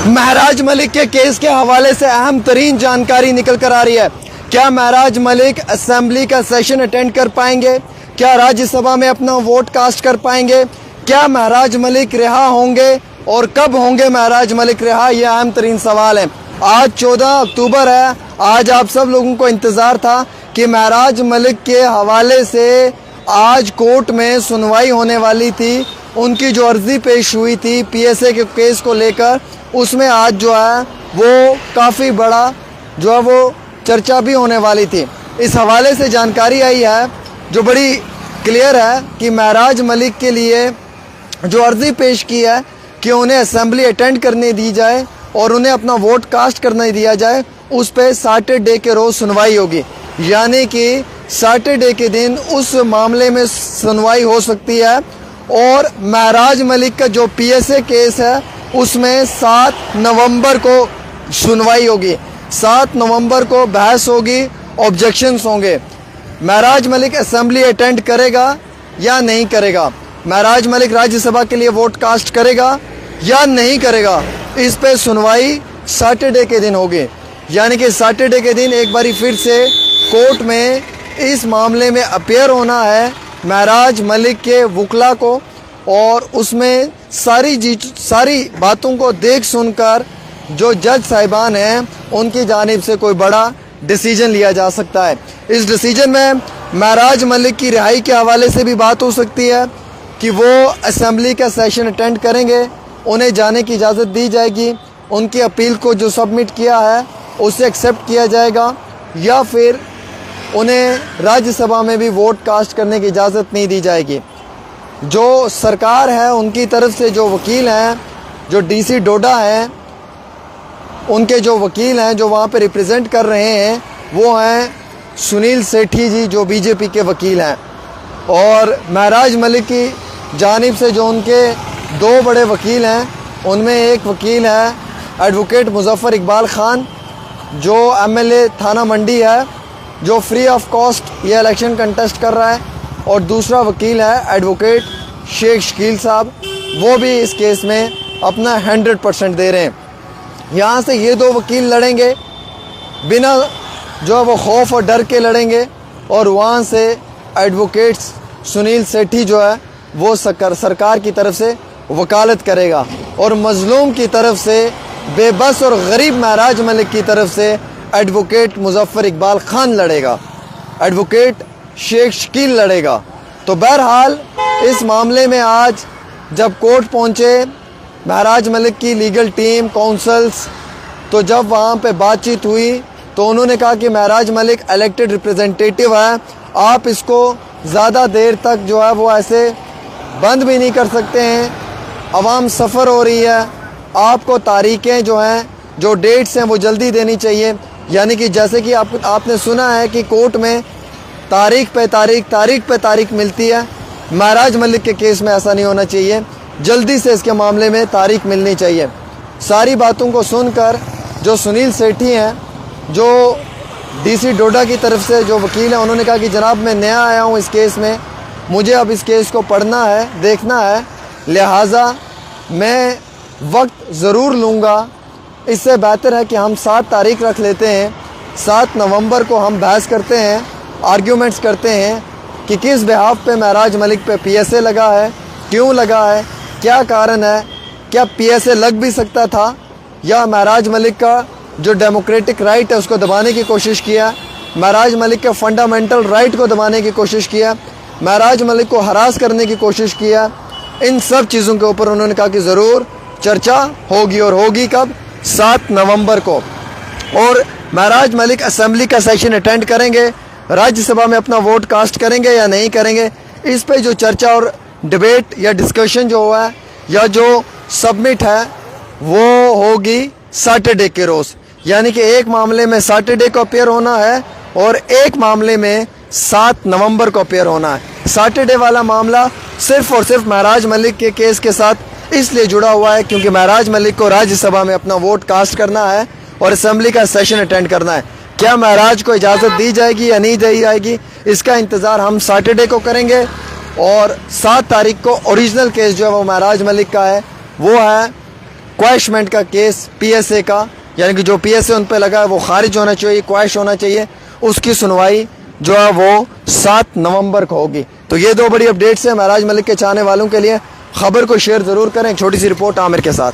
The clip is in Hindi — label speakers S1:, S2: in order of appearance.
S1: महराज मलिक के केस के हवाले से अहम तरीन जानकारी निकल कर आ रही है। क्या महराज मलिक असेंबली का सेशन अटेंड कर पाएंगे? क्या राज्यसभा में अपना वोट कास्ट कर पाएंगे? क्या महराज मलिक रिहा होंगे और कब होंगे महराज मलिक रिहा? यह अहम तरीन सवाल है। आज 14 अक्टूबर है। आज आप सब लोगों को इंतज़ार था कि महराज मलिक के हवाले से आज कोर्ट में सुनवाई होने वाली थी। उनकी जो अर्जी पेश हुई थी पीएसए के केस को लेकर, उसमें आज जो है वो काफ़ी बड़ा जो है वो चर्चा भी होने वाली थी। इस हवाले से जानकारी आई है जो बड़ी क्लियर है कि महराज मलिक के लिए जो अर्जी पेश की है कि उन्हें असेंबली अटेंड करने दी जाए और उन्हें अपना वोट कास्ट करने दिया जाए, उस पर सैटरडे के रोज़ सुनवाई होगी। यानी कि सैटरडे के दिन उस मामले में सुनवाई हो सकती है और महराज मलिक का जो पीएसए केस है उसमें 7 नवंबर को सुनवाई होगी। 7 नवंबर को बहस होगी, ऑब्जेक्शंस होंगे। महराज मलिक असेंबली अटेंड करेगा या नहीं करेगा? महराज मलिक राज्यसभा के लिए वोट कास्ट करेगा या नहीं करेगा? इस पे सुनवाई सैटरडे के दिन होगी। यानी कि सैटरडे के दिन एक बारी फिर से कोर्ट में इस मामले में अपेयर होना है महराज मलिक के वकला को, और उसमें सारी बातों को देख सुनकर जो जज साहिबान हैं उनकी जानिब से कोई बड़ा डिसीजन लिया जा सकता है। इस डिसीजन में महराज मलिक की रिहाई के हवाले से भी बात हो सकती है कि वो असेंबली का सेशन अटेंड करेंगे, उन्हें जाने की इजाज़त दी जाएगी, उनकी अपील को जो सबमिट किया है उसे एक्सेप्ट किया जाएगा, या फिर उन्हें राज्यसभा में भी वोट कास्ट करने की इजाज़त नहीं दी जाएगी। जो सरकार है उनकी तरफ से जो वकील हैं, जो डीसी डोडा हैं, उनके जो वकील हैं जो वहाँ पे रिप्रेजेंट कर रहे हैं वो हैं सुनील सेठी जी, जो बीजेपी के वकील हैं। और महराज मलिक की जानिब से जो उनके 2 बड़े वकील हैं, उनमें एक वकील है एडवोकेट मुजफ्फर इकबाल ख़ान, जो एमएलए थाना मंडी है, जो फ्री ऑफ कॉस्ट ये इलेक्शन कंटेस्ट कर रहा है, और दूसरा वकील है एडवोकेट शेख शकील साहब, वो भी इस केस में अपना 100% दे रहे हैं। यहाँ से ये 2 वकील लड़ेंगे, बिना जो है वो खौफ और डर के लड़ेंगे, और वहाँ से एडवोकेट्स सुनील सेठी जो है वो सरकार की तरफ से वकालत करेगा, और मज़लूम की तरफ से, बेबस और गरीब महराज मलिक की तरफ से एडवोकेट मुजफ्फर इकबाल ख़ान लड़ेगा, एडवोकेट शेख शकील लड़ेगा। तो बहरहाल इस मामले में आज जब कोर्ट पहुँचे महराज मलिक की लीगल टीम, काउंसल्स, तो जब वहाँ पे बातचीत हुई तो उन्होंने कहा कि महराज मलिक इलेक्टेड रिप्रेजेंटेटिव है, आप इसको ज़्यादा देर तक जो है वो ऐसे बंद भी नहीं कर सकते हैं, अवाम सफ़र हो रही है, आपको तारीखें जो हैं, जो डेट्स हैं वो जल्दी देनी चाहिए। यानी कि जैसे कि आपने सुना है कि कोर्ट में तारीख पे तारीख मिलती है, महराज मलिक के केस में ऐसा नहीं होना चाहिए, जल्दी से इसके मामले में तारीख मिलनी चाहिए। सारी बातों को सुनकर जो सुनील सेठी हैं, जो डीसी डोडा की तरफ से जो वकील हैं, उन्होंने कहा कि जनाब मैं नया आया हूँ इस केस में, मुझे अब इस केस को पढ़ना है, देखना है, लिहाजा मैं वक्त ज़रूर लूँगा। इससे बेहतर है कि हम 7 तारीख रख लेते हैं, 7 नवंबर को हम बहस करते हैं, आर्ग्यूमेंट्स करते हैं कि किस बिहाफ पे महराज मलिक पे पीएसए लगा है, क्यों लगा है, क्या कारण है, क्या पीएसए लग भी सकता था, या महराज मलिक का जो डेमोक्रेटिक राइट है उसको दबाने की कोशिश किया, महराज मलिक के फंडामेंटल राइट को दबाने की कोशिश किया, महराज मलिक को हरास करने की कोशिश किया। इन सब चीज़ों के ऊपर उन्होंने कहा कि ज़रूर चर्चा होगी, और होगी कब? 7 नवंबर को। और महराज मलिक असेंबली का सेशन अटेंड करेंगे, राज्यसभा में अपना वोट कास्ट करेंगे या नहीं करेंगे, इस पे जो चर्चा और डिबेट या डिस्कशन जो हुआ है या जो सबमिट है वो होगी सैटरडे के रोज़। यानी कि एक मामले में सैटरडे को अपेयर होना है और एक मामले में 7 नवंबर को अपेयर होना है। सैटरडे वाला मामला सिर्फ़ और सिर्फ महराज मलिक के केस के साथ इसलिए जुड़ा हुआ है क्योंकि महराज मलिक को राज्यसभा में अपना वोट कास्ट करना है और असेंबली का सेशन अटेंड करना है। क्या महराज को इजाज़त दी जाएगी या नहीं दी जाएगी, इसका इंतज़ार हम सैटरडे को करेंगे। और 7 तारीख को ओरिजिनल केस जो है वो महराज मलिक का है, वो है क्वैशमेंट का केस पीएसए का, यानी कि जो पीएसए उन पे लगा है वो खारिज होना चाहिए, क्वैश होना चाहिए, उसकी सुनवाई जो है वो 7 नवंबर को होगी। तो ये 2 बड़ी अपडेट्स हैं महराज मलिक के चाहने वालों के लिए। खबर को शेयर जरूर करें। एक छोटी सी रिपोर्ट आमिर के साथ।